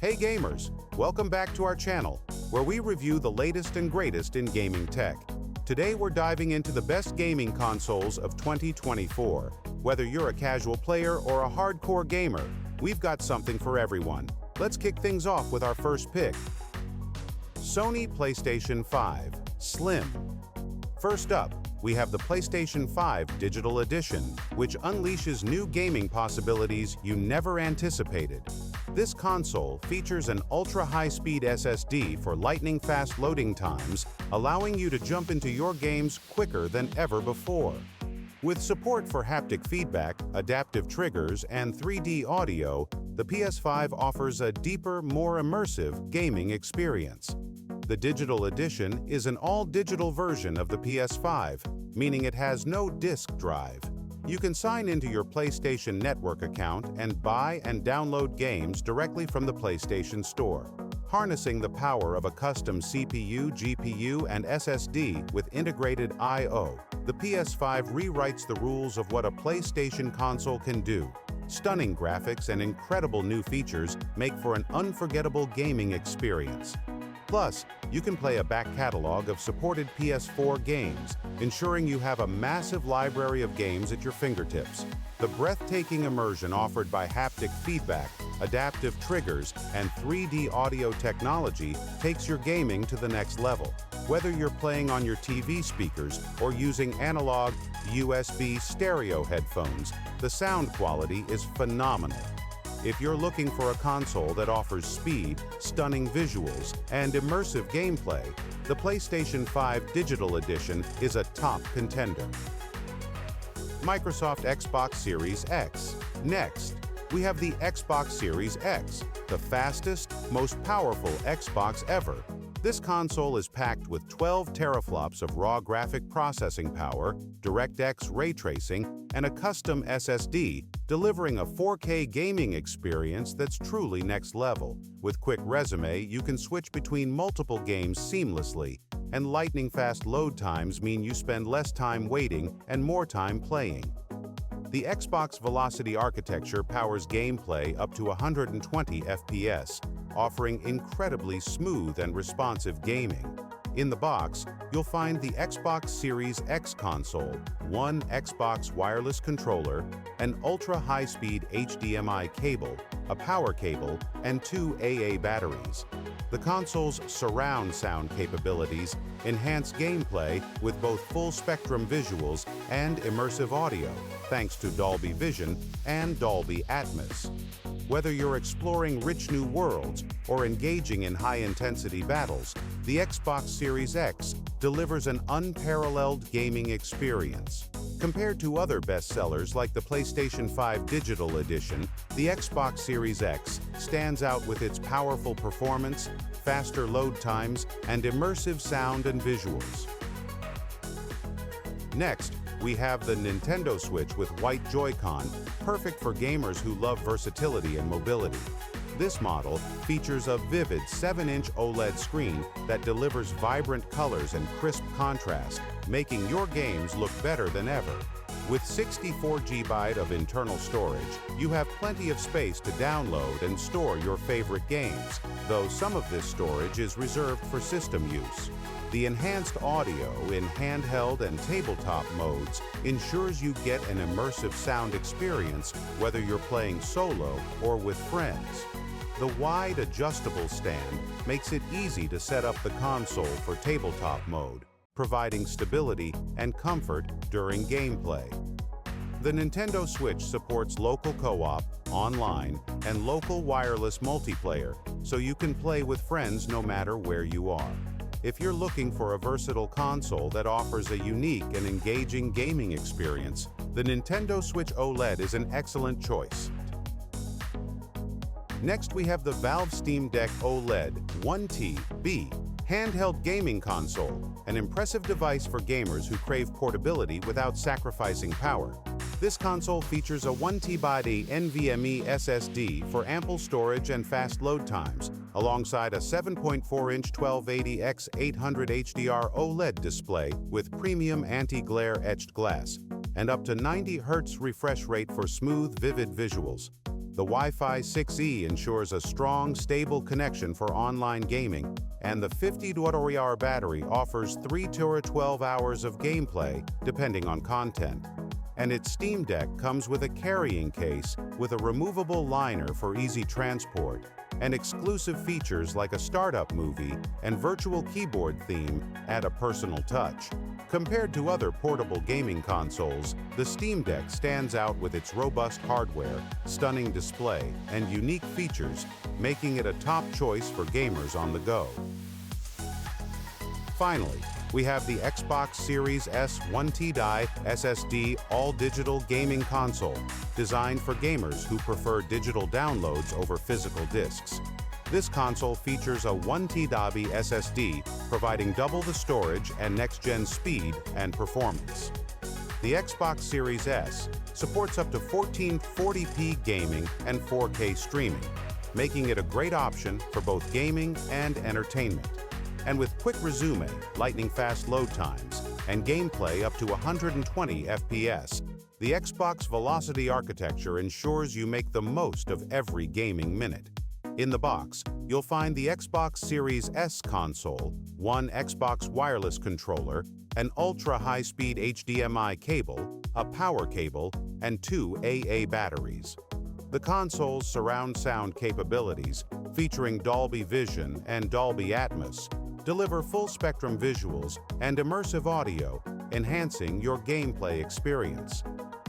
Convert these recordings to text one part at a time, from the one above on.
Hey gamers, welcome back to our channel, where we review the latest and greatest in gaming tech. Today we're diving into the best gaming consoles of 2024. Whether you're a casual player or a hardcore gamer, we've got something for everyone. Let's kick things off with our first pick. Sony PlayStation 5 Slim. First up, we have the PlayStation 5 Digital Edition, which unleashes new gaming possibilities you never anticipated. This console features an ultra-high-speed SSD for lightning-fast loading times, allowing you to jump into your games quicker than ever before. With support for haptic feedback, adaptive triggers, and 3D audio, the PS5 offers a deeper, more immersive gaming experience. The Digital Edition is an all-digital version of the PS5, meaning it has no disk drive. You can sign into your PlayStation Network account and buy and download games directly from the PlayStation Store. Harnessing the power of a custom CPU, GPU, and SSD with integrated I/O, the PS5 rewrites the rules of what a PlayStation console can do. Stunning graphics and incredible new features make for an unforgettable gaming experience. Plus, you can play a back catalog of supported PS4 games, ensuring you have a massive library of games at your fingertips. The breathtaking immersion offered by haptic feedback, adaptive triggers, and 3D audio technology takes your gaming to the next level. Whether you're playing on your TV speakers or using analog USB stereo headphones, the sound quality is phenomenal. If you're looking for a console that offers speed, stunning visuals, and immersive gameplay, the PlayStation 5 Digital Edition is a top contender. Microsoft Xbox Series X. Next, we have the Xbox Series X, the fastest, most powerful Xbox ever. This console is packed with 12 teraflops of raw graphic processing power, DirectX ray tracing, and a custom SSD, delivering a 4K gaming experience that's truly next level. With quick resume, you can switch between multiple games seamlessly, and lightning-fast load times mean you spend less time waiting and more time playing. The Xbox Velocity architecture powers gameplay up to 120 FPS, offering incredibly smooth and responsive gaming. In the box, you'll find the Xbox Series X console, one Xbox wireless controller, an ultra-high-speed HDMI cable, a power cable, and 2 AA batteries. The console's surround sound capabilities enhance gameplay with both full-spectrum visuals and immersive audio, thanks to Dolby Vision and Dolby Atmos. Whether you're exploring rich new worlds or engaging in high-intensity battles, the Xbox Series X delivers an unparalleled gaming experience. Compared to other bestsellers like the PlayStation 5 Digital Edition, the Xbox Series X stands out with its powerful performance, faster load times, and immersive sound and visuals. Next, we have the Nintendo Switch with white Joy-Con, perfect for gamers who love versatility and mobility. This model features a vivid 7-inch OLED screen that delivers vibrant colors and crisp contrast, making your games look better than ever. With 64 GB of internal storage, you have plenty of space to download and store your favorite games, though some of this storage is reserved for system use. The enhanced audio in handheld and tabletop modes ensures you get an immersive sound experience whether you're playing solo or with friends. The wide adjustable stand makes it easy to set up the console for tabletop mode, providing stability and comfort during gameplay. The Nintendo Switch supports local co-op, online, and local wireless multiplayer, so you can play with friends no matter where you are. If you're looking for a versatile console that offers a unique and engaging gaming experience, the Nintendo Switch OLED is an excellent choice. Next, we have the Valve Steam Deck OLED 1TB handheld gaming console, an impressive device for gamers who crave portability without sacrificing power. This console features a 1TB NVMe SSD for ample storage and fast load times, alongside a 7.4-inch 1280x800 HDR OLED display with premium anti-glare etched glass, and up to 90 Hz refresh rate for smooth, vivid visuals. The Wi-Fi 6E ensures a strong, stable connection for online gaming, and the 50 watt-hour battery offers 3 to 12 hours of gameplay, depending on content. And its Steam Deck comes with a carrying case with a removable liner for easy transport, and exclusive features like a startup movie and virtual keyboard theme add a personal touch. Compared to other portable gaming consoles, the Steam Deck stands out with its robust hardware, stunning display, and unique features, making it a top choice for gamers on the go. Finally, we have the Xbox Series S 1TB SSD all-digital gaming console, designed for gamers who prefer digital downloads over physical discs. This console features a 1TB SSD, providing double the storage and next-gen speed and performance. The Xbox Series S supports up to 1440p gaming and 4K streaming, making it a great option for both gaming and entertainment. And with quick resume, lightning-fast load times, and gameplay up to 120 FPS, the Xbox Velocity architecture ensures you make the most of every gaming minute. In the box, you'll find the Xbox Series S console, one Xbox wireless controller, an ultra-high-speed HDMI cable, a power cable, and 2 AA batteries. The console's surround sound capabilities, featuring Dolby Vision and Dolby Atmos, deliver full-spectrum visuals and immersive audio, enhancing your gameplay experience.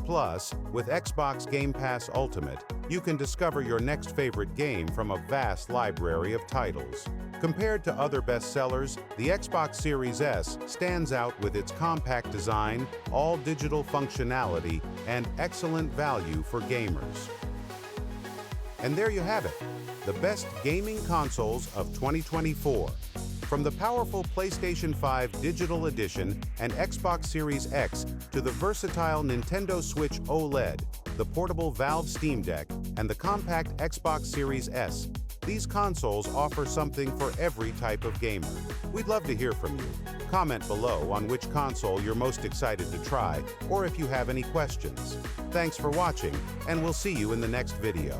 Plus, with Xbox Game Pass Ultimate, you can discover your next favorite game from a vast library of titles. Compared to other bestsellers, the Xbox Series S stands out with its compact design, all-digital functionality, and excellent value for gamers. And there you have it, the best gaming consoles of 2024. From the powerful PlayStation 5 Digital Edition and Xbox Series X to the versatile Nintendo Switch OLED, the portable Valve Steam Deck, and the compact Xbox Series S, these consoles offer something for every type of gamer. We'd love to hear from you. Comment below on which console you're most excited to try, or if you have any questions. Thanks for watching, and we'll see you in the next video.